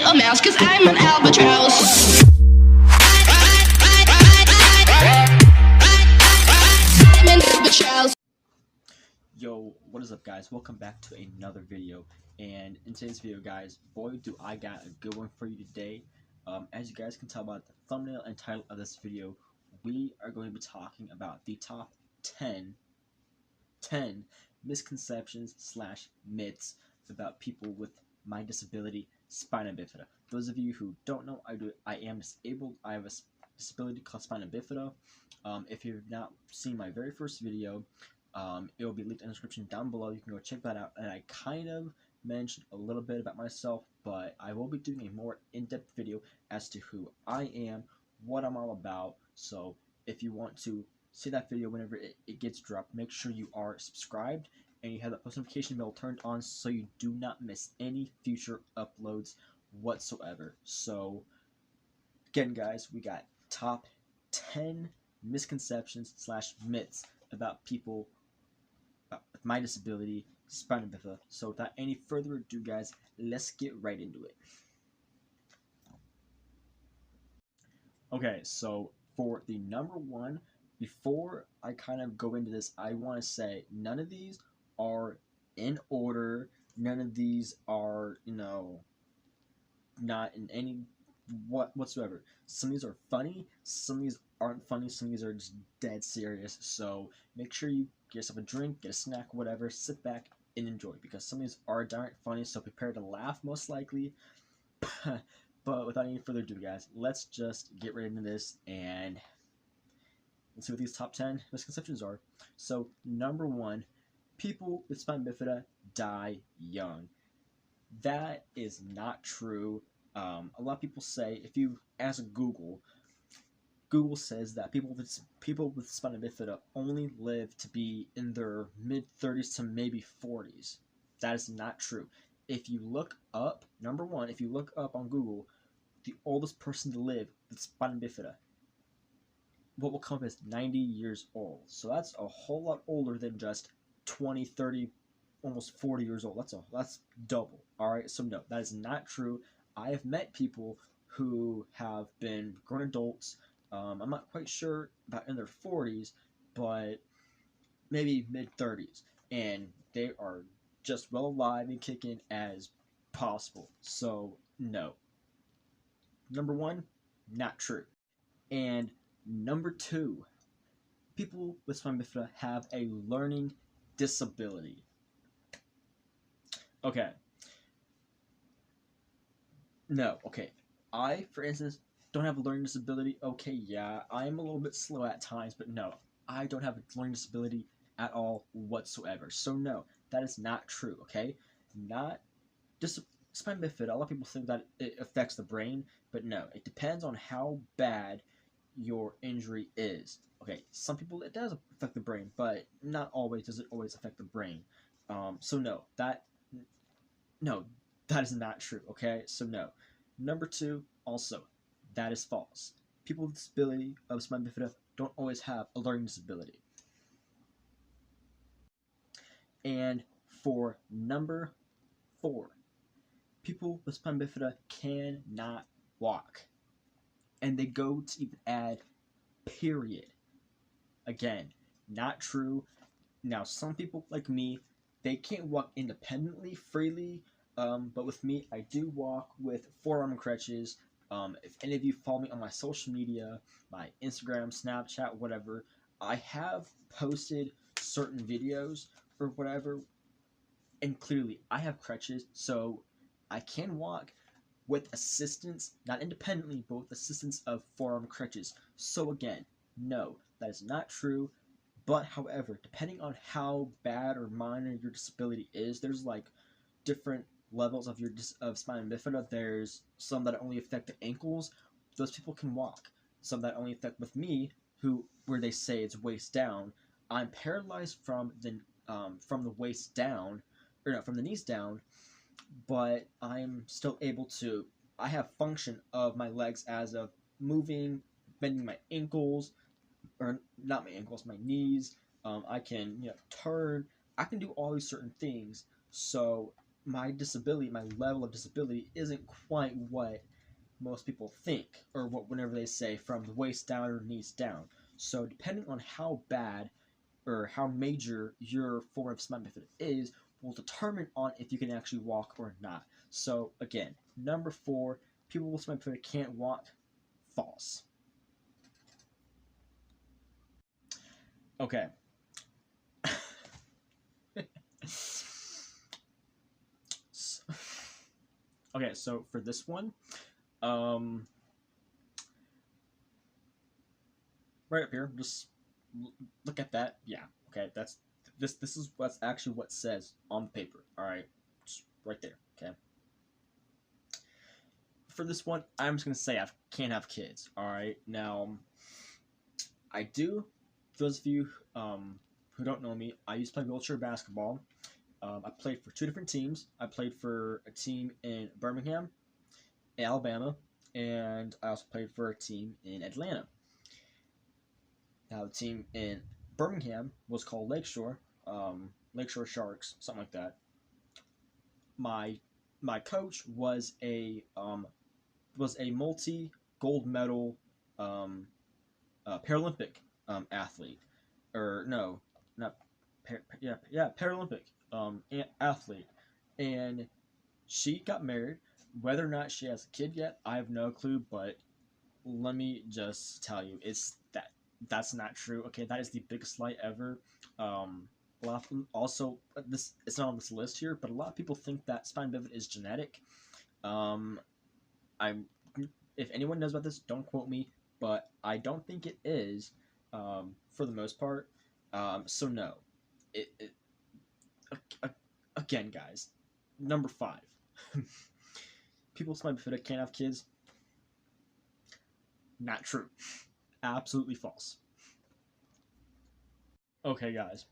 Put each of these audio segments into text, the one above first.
a mouse, cause I'm an albatross. I'm an albatross. Yo, what is up guys? Welcome back to another video, and in today's video guys, boy do I got a good one for you today. As you guys can tell by the thumbnail and title of this video, we are going to be talking about the top 10 misconceptions slash myths about people with my disability, spina bifida. Those of you who don't know, I am disabled. I have a disability called spina bifida. If you've not seen my very first video, it will be linked in the description down below. You can go check that out. And I kind of mentioned a little bit about myself, but I will be doing a more in-depth video as to who I am, what I'm all about. So if you want to see that video whenever it gets dropped, make sure you are subscribed and you have the post notification bell turned on so you do not miss any future uploads whatsoever. So again guys, we got top 10 misconceptions slash myths about people with my disability, spina bifida. So without any further ado guys, let's get right into it. Okay, so for the number one, before I kind of go into this, I want to say none of these are in order. None of these are, not in any whatsoever. Some of these are funny, some of these aren't funny, some of these are just dead serious. So make sure you get yourself a drink, get a snack, whatever, sit back and enjoy, because some of these are darn funny, so prepare to laugh most likely. But without any further ado guys, let's just get right into this and let's see what these top 10 misconceptions are. So number one, people with spina bifida die young. That is not true. A lot of people say, if you ask Google says that people with spina bifida only live to be in their mid-30s to maybe 40s. That is not true. If you look up, number one, if you look up on Google, the oldest person to live with spina bifida, what will come up is 90 years old. So that's a whole lot older than just 20, 30, almost 40 years old. That's double. All right, so no, that is not true. I have met people who have been grown adults. I'm not quite sure about in their 40s, but maybe mid-30s, and they are just well alive and kicking as possible. So no. Number one, not true. And number two, people with spina bifida have a learning disability. Okay. No, okay. I, for instance, don't have a learning disability. Okay, yeah, I'm a little bit slow at times, but no, I don't have a learning disability at all whatsoever. So no, that is not true, okay? Not spina bifida, a lot of people think that it affects the brain, but no, it depends on how bad your injury is. Okay, some people it does affect the brain, but not always does it always affect the brain. So no, that is not true. Okay, so no. Number two, also, that is false. People with disability of spina bifida don't always have a learning disability. And for number four, people with spina bifida cannot walk. And they go to even add period. Again, not true. Now, some people like me, they can't walk independently, freely, but with me, I do walk with forearm crutches. If any of you follow me on my social media, my Instagram, Snapchat, whatever, I have posted certain videos or whatever, and clearly I have crutches, so I can walk with assistance, not independently, but with assistance of forearm crutches. So again, no, that is not true. But however, depending on how bad or minor your disability is, there's like different levels of spina bifida. There's some that only affect the ankles. Those people can walk. Some that only affect with me, where they say it's waist down. I'm paralyzed from the waist down, or no, from the knees down, but I'm still able to. I have function of my legs as of moving, bending my ankles, or not my ankles, my knees. I can turn. I can do all these certain things. So my disability, my level of disability, isn't quite what most people think, or what whenever they say from the waist down or knees down. So depending on how bad or how major your form of spina bifida is, will determine on if you can actually walk or not. So again, number 4, people with spina bifida can't walk. False. Okay. Okay, so for this one, um, right up here, just look at that. Yeah, okay, that's this is what's actually what says on the paper. All right, just right there. Okay. For this one, I'm just gonna say I can't have kids. All right, now I do. For those of you who don't know me, I used to play wheelchair basketball. I played for 2 different teams. I played for a team in Birmingham, Alabama, and I also played for a team in Atlanta. Now, the team in Birmingham was called Lakeshore Sharks, something like that. My my coach was a multi gold medal um, Paralympic athlete, or no, not Paralympic athlete, and she got married. Whether or not she has a kid yet, I have no clue. But let me just tell you, that's not true. Okay, that is the biggest lie ever. A lot of, also this it's not on this list here, but a lot of people think that spina bifida is genetic. Um, I'm if anyone knows about this, don't quote me, but I don't think it is. For the most part. So no, it again, guys. Number 5, people with spina bifida can't have kids. Not true. Absolutely false. Okay, guys.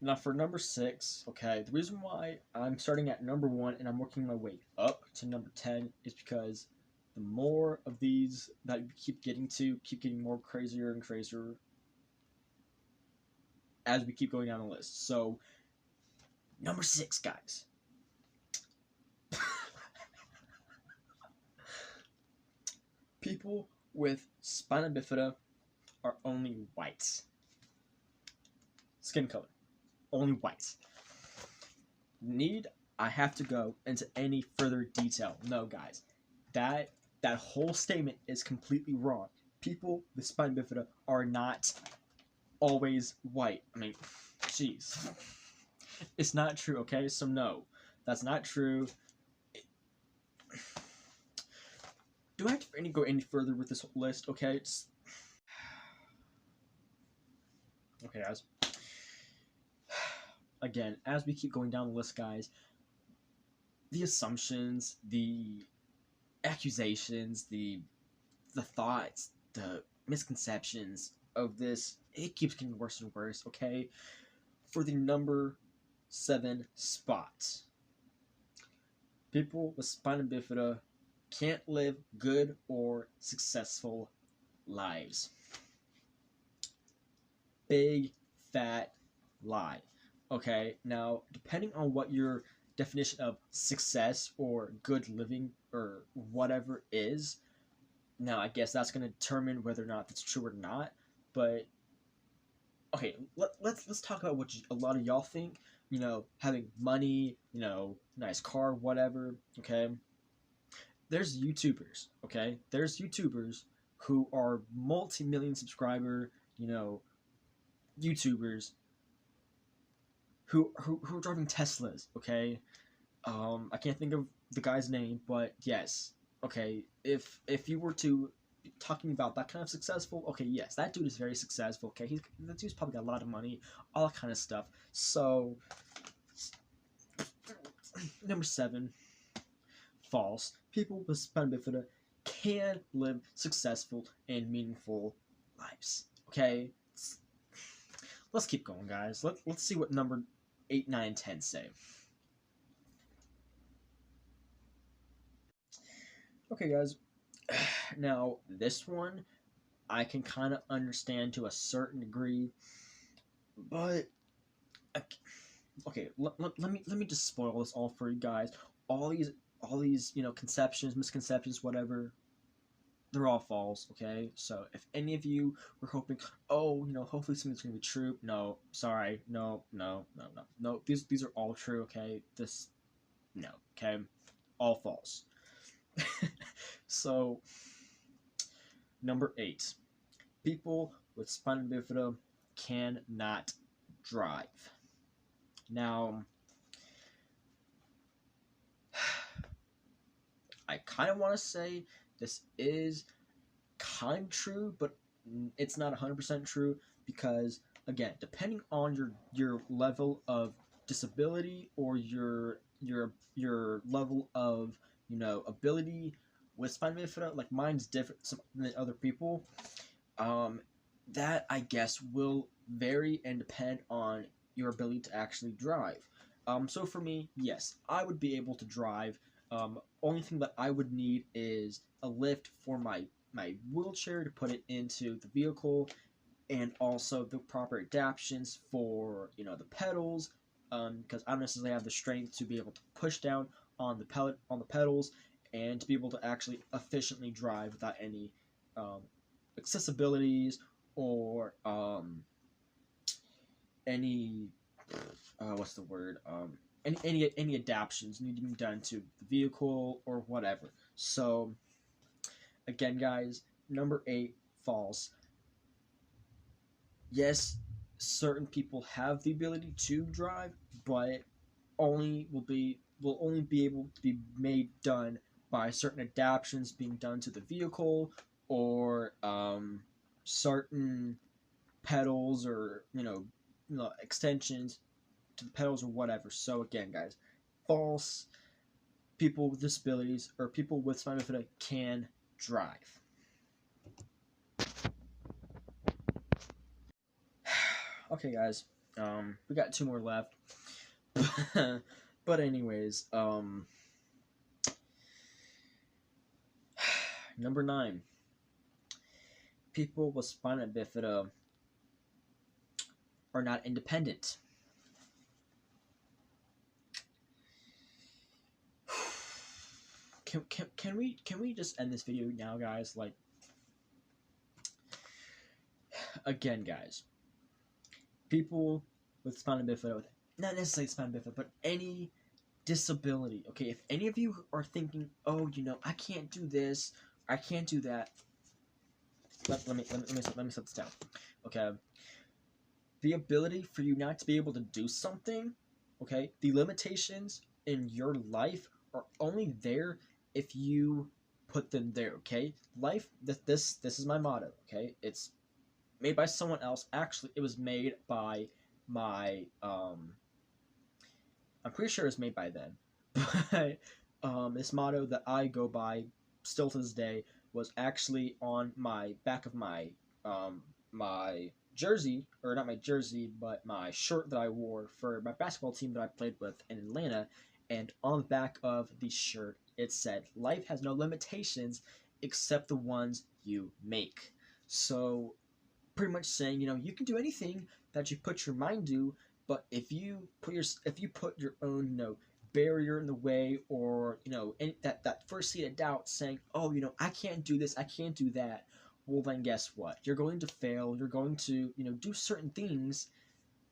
Now for number 6, okay, the reason why I'm starting at number 1 and I'm working my way up to number 10 is because the more of these that we keep getting more crazier and crazier as we keep going down the list. So, number 6, guys. People with spina bifida are only white. Skin color. Only white. Need I have to go into any further detail? No, guys. That whole statement is completely wrong. People with spina bifida are not always white. I mean, jeez. It's not true, okay? So no, that's not true. Do I have to go any further with this list? Okay, okay, guys. Again, as we keep going down the list, guys, the assumptions, the accusations, the thoughts, the misconceptions of this, it keeps getting worse and worse, okay? For the number 7 spot, people with spina bifida can't live good or successful lives. Big fat lie. Okay, now depending on what your definition of success or good living or whatever is, now I guess that's going to determine whether or not that's true or not. But okay, let's talk about what a lot of y'all think. You know, having money, you know, nice car, whatever. Okay, there's YouTubers. Okay, there's YouTubers who are multi-million subscriber, you know, YouTubers who are driving Teslas. Okay, I can't think of the guy's name, but yes. Okay, if you were to be talking about that kind of successful, okay, yes, that dude is very successful. Okay, that dude's probably got a lot of money, all that kind of stuff. So, number 7, false. People with spina bifida can live successful and meaningful lives. Okay, let's keep going, guys. Let's see what number 8, 9, 10 say. Okay, guys. Now, this one I can kind of understand to a certain degree, but okay, let me just spoil this all for you guys. All these all these conceptions, misconceptions, whatever, they're all false. Okay, so if any of you were hoping, oh, hopefully something's gonna be true, no, sorry, no, no, no, no, no. These are all true. Okay, this no. Okay, all false. So number 8, people with spina bifida cannot drive. Now, I kind of want to say this is kind of true, but it's not 100% true because, again, depending on your level of disability or your level of ability with spina bifida, like mine's different than other people. Um, that I guess will vary and depend on your ability to actually drive. So for me, yes, I would be able to drive. Only thing that I would need is a lift for my wheelchair to put it into the vehicle, and also the proper adaptations for the pedals, because I don't necessarily have the strength to be able to push down on the pedals and to be able to actually efficiently drive without any um, accessibilities or any what's the word any adaptations need to be done to the vehicle or whatever. So again, guys, number 8, false. Yes, certain people have the ability to drive, but will only be able to be made done by certain adaptations being done to the vehicle or certain pedals or extensions to the pedals or whatever. So again, guys, false. People with disabilities or people with spina bifida can drive. Okay, guys, we got 2 more left. But anyways, number 9, people with spina bifida are not independent. Can we just end this video now, guys? Like, again, guys, people with spina bifida, not necessarily spina bifida, but any disability. Okay, if any of you are thinking, oh, I can't do this, I can't do that. Let me set this down. Okay, the ability for you not to be able to do something, okay, the limitations in your life are only there if you put them there. Okay, life. This is my motto. Okay, it's made by someone else. Actually, it was made by my I'm pretty sure it's made by them. But this motto that I go by still to this day was actually on my back of my jersey, or not my jersey, but my shirt that I wore for my basketball team that I played with in Atlanta. And on the back of the shirt, it said, "Life has no limitations except the ones you make." So pretty much saying, you can do anything that you put your mind to, but if you put your own, barrier in the way, or that first seed of doubt saying, oh, I can't do this, I can't do that, well, then guess what? You're going to fail. You're going to, do certain things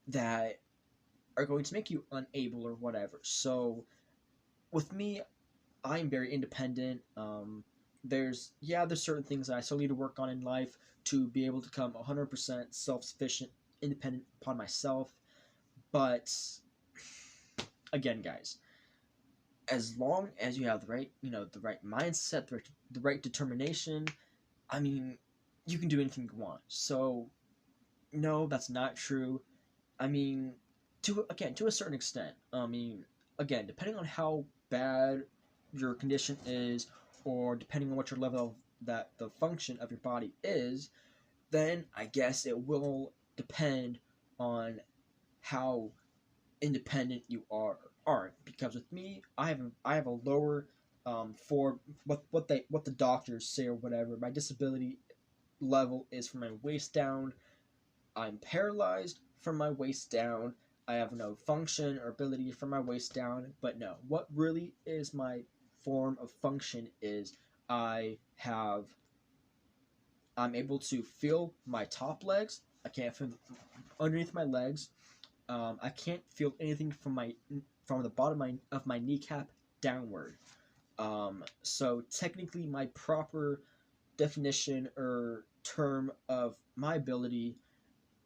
that are going to make you unable or whatever. So with me, I'm very independent. There's certain things that I still need to work on in life to be able to become 100% self-sufficient, independent upon myself. But again, guys, as long as you have the right mindset, the right determination, I mean, you can do anything you want. So no, that's not true. I mean, to a certain extent. I mean, again, depending on how bad your condition is, or depending on what your level of the function of your body is, then I guess it will depend on how independent you are or aren't. Because with me, I have a lower for what the doctors say or whatever. My disability level is from my waist down. I'm paralyzed from my waist down. I have no function or ability from my waist down. But no, what really is my form of function is I have I'm able to feel my top legs. I can't feel underneath my legs. I can't feel anything from the bottom of my kneecap downward. So technically, my proper definition or term of my ability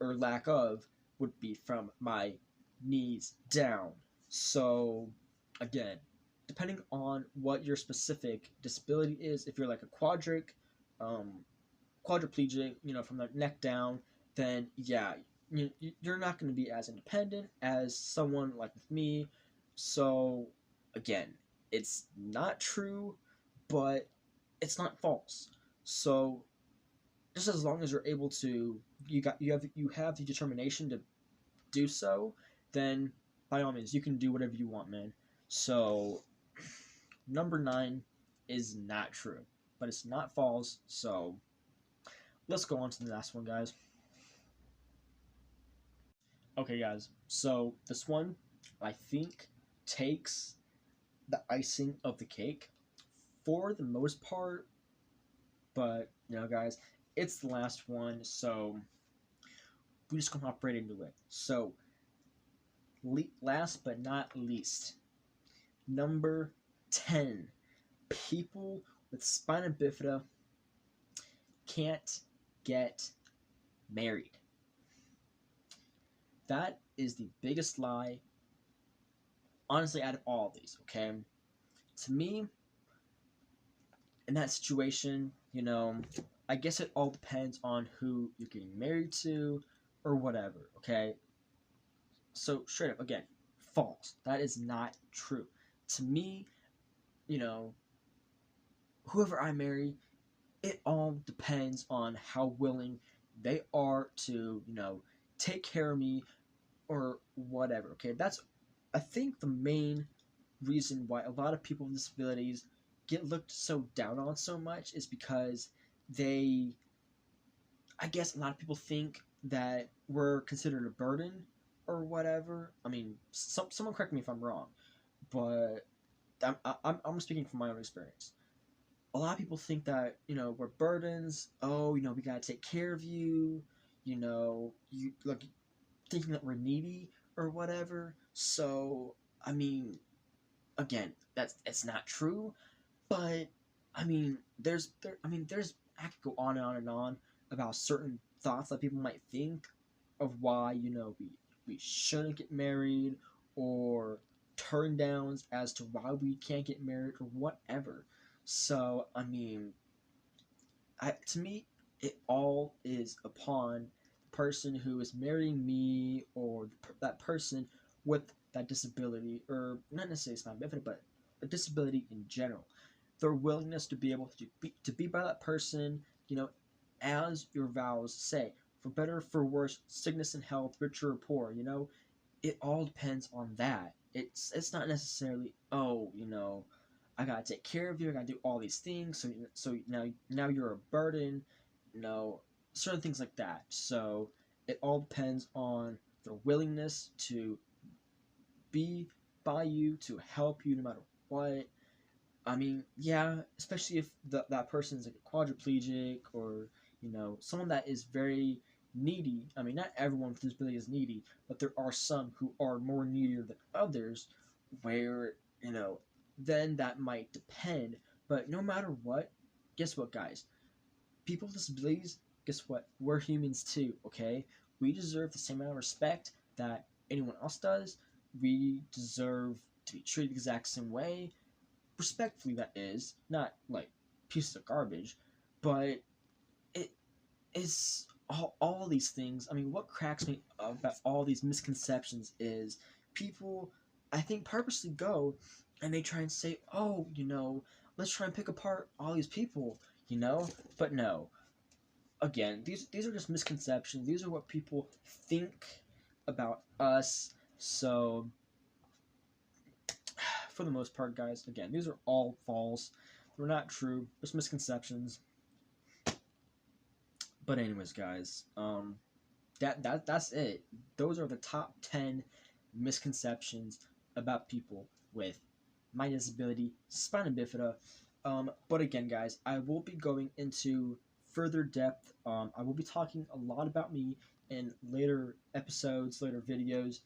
or lack of would be from my knees down. So again, depending on what your specific disability is, if you're like a um, quadriplegic, from the neck down, then yeah, you're not going to be as independent as someone like with me. So again, it's not true, but it's not false. So just as long as you're able to, you have the determination to do so, then by all means you can do whatever you want, man. So number 9 is not true, but it's not false. So let's go on to the last one, guys. Okay, guys. So this one, I think, takes the icing of the cake for the most part. But guys, it's the last one, so we just gonna hop right into it. So, last but not least, number 10, people with spina bifida can't get married. That is the biggest lie, honestly, out of all of these, okay? To me, in that situation, I guess it all depends on who you're getting married to or whatever, okay? So, straight up, again, false. That is not true. To me, you know, whoever I marry, it all depends on how willing they are to, take care of me or whatever, okay? That's, I think, the main reason why a lot of people with disabilities get looked so down on so much is because they, I guess a lot of people think that we're considered a burden or whatever. I mean, someone correct me if I'm wrong, but I'm speaking from my own experience. A lot of people think that we're burdens. Oh, we gotta take care of you. You like thinking that we're needy or whatever. So I mean, again, it's not true. But there's I could go on and on and on about certain thoughts that people might think of why we shouldn't get married, or turn downs as to why we can't get married or whatever. So to me, it all is upon the person who is marrying me, or that person with that disability, or not necessarily spina bifida, but a disability in general. Their willingness to be able to be by that person, as your vows say, for better or for worse, sickness and health, richer or poor. It all depends on that. It's not necessarily, oh, I gotta take care of you. I gotta do all these things. So now you're a burden. Certain things like that. So it all depends on their willingness to be by you, to help you no matter what. Yeah, especially if that person's like a quadriplegic, or someone that is very needy. Not everyone with disability is needy, but there are some who are more needier than others, where then that might depend. But no matter what, guess what, guys? People with disabilities, guess what? We're humans too. Okay, we deserve the same amount of respect that anyone else does. We deserve to be treated the exact same way, respectfully, that is, not like pieces of garbage. But it is all these things. What cracks me up about all these misconceptions is people, I think, purposely go and they try and say, oh, let's try and pick apart all these people, but no. Again, these are just misconceptions. These are what people think about us. So for the most part, guys, again, these are all false. They're not true. Just misconceptions. But anyways, guys, that's it. Those are the top 10 misconceptions about people with my disability, spina bifida. But again, guys, I will be going into further depth. I will be talking a lot about me in later episodes, later videos.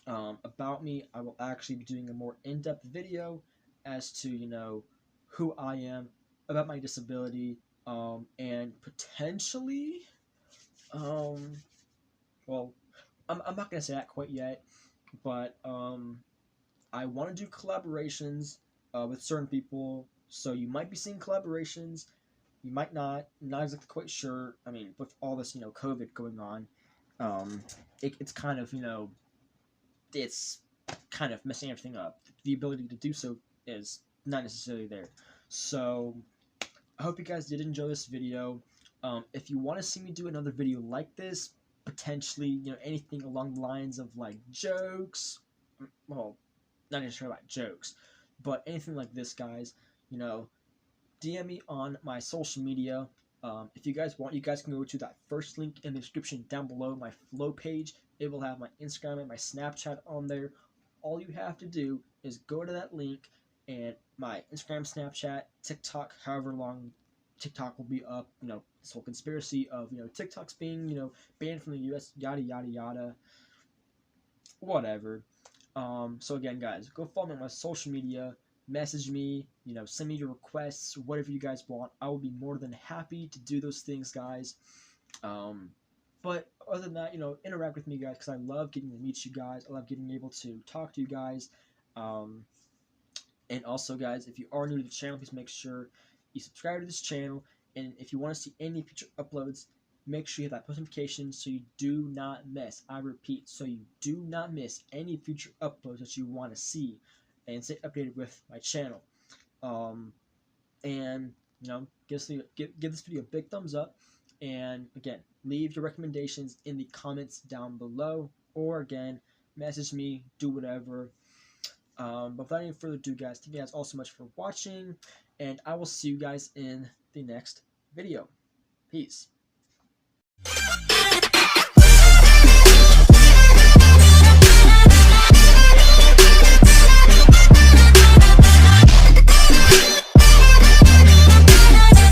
About me, I will actually be doing a more in-depth video as to who I am, about my disability, and potentially, um, well, I'm not gonna say that quite yet, but I want to do collaborations with certain people. So you might be seeing collaborations. You might not. Not exactly quite sure. I mean, with all this COVID going on, um, it's kind of it's kind of messing everything up. The ability to do so is not necessarily there. So I hope you guys did enjoy this video. If you want to see me do another video like this, potentially anything along the lines of like jokes, well, not necessarily about jokes, but anything like this, guys, you know, DM me on my social media. If you guys want, you guys can go to that first link in the description down below, my flow page. It will have my Instagram and my Snapchat on there. All you have to do is go to that link, and my Instagram, Snapchat, TikTok, however long TikTok will be up. This whole conspiracy of TikTok's being banned from the U.S. Yada yada yada. Whatever. So again, guys, go follow me on my social media. Message me, send me your requests, whatever you guys want. I will be more than happy to do those things, guys. But other than that, interact with me, guys, because I love getting to meet you guys. I love getting able to talk to you guys. And also, guys, if you are new to the channel, please make sure you subscribe to this channel. And if you want to see any future uploads, make sure you hit that post notification so you do not miss. I repeat, so you do not miss any future uploads that you want to see and stay updated with my channel. And give this video a big thumbs up. And again, leave your recommendations in the comments down below, or again, message me, do whatever. But without any further ado, guys, thank you guys all so much for watching, and I will see you guys in the next video. Peace.